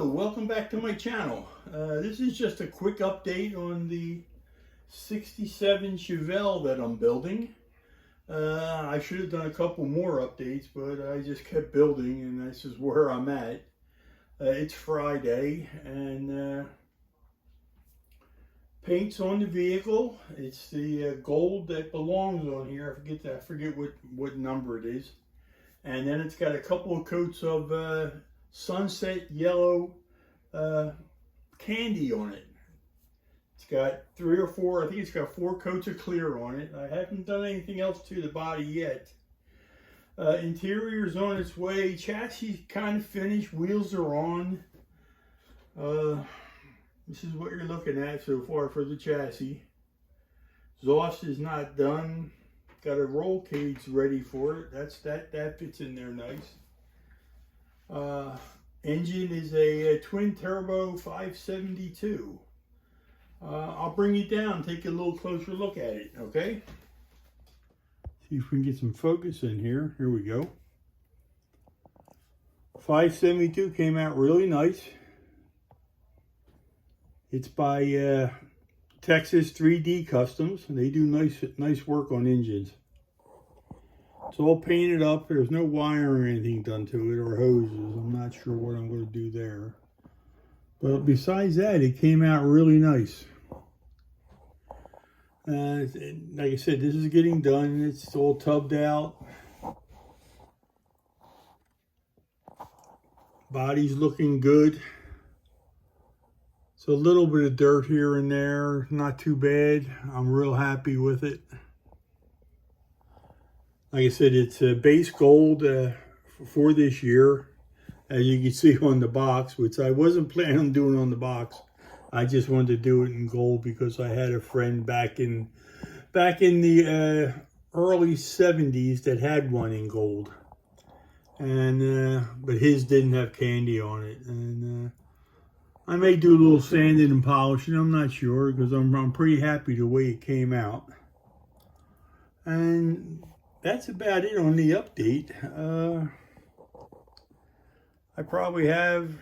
Hello, welcome back to my channel. This is just a quick update on the 67 Chevelle that I'm building. I should have done a couple more updates, but I just kept building and this is where I'm at. It's Friday and paint's on the vehicle. It's the gold that belongs on here. I forget what number it is. And then it's got a couple of coats of sunset yellow candy on it. It's got 3 or 4, I think it's got 4 coats of clear on it. I haven't done anything else to the body yet. Interior's on its way. Chassis kind of finished. Wheels are on. This is what you're looking at so far for the chassis. Exhaust is not done. Got a roll cage ready for it. That fits in there nice. Engine is a twin turbo 572. I'll bring it down, take a little closer look at it, okay? See if we can get some focus in here. Here we go. 572 came out really nice. It's by Texas 3D Customs. They do nice work on engines. It's all painted up. There's no wire or anything done to it or hoses. I'm not sure what I'm going to do there. But besides that, it came out really nice. Like I said, this is getting done. It's all tubbed out. Body's looking good. So a little bit of dirt here and there. Not too bad. I'm real happy with it. Like I said, it's a base gold for this year, as you can see on the box, which I wasn't planning on doing on the box. I just wanted to do it in gold because I had a friend back in the early 70s that had one in gold, and but his didn't have candy on it, and I may do a little sanding and polishing. I'm not sure because I'm pretty happy the way it came out, and that's about it on the update. I probably have,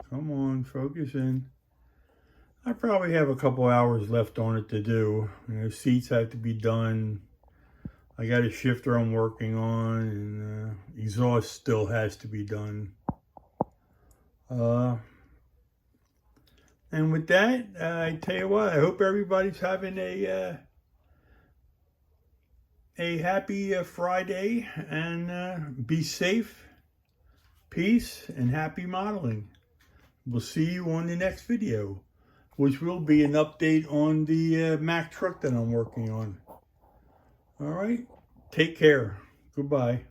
come on, focus in. I probably have a couple hours left on it to do. You know, seats have to be done. I got a shifter I'm working on, and exhaust still has to be done. And with that, I tell you what, I hope everybody's having a happy Friday, and be safe, peace, and happy modeling. We'll see you on the next video, which will be an update on the Mack truck that I'm working on. All right, take care. Goodbye.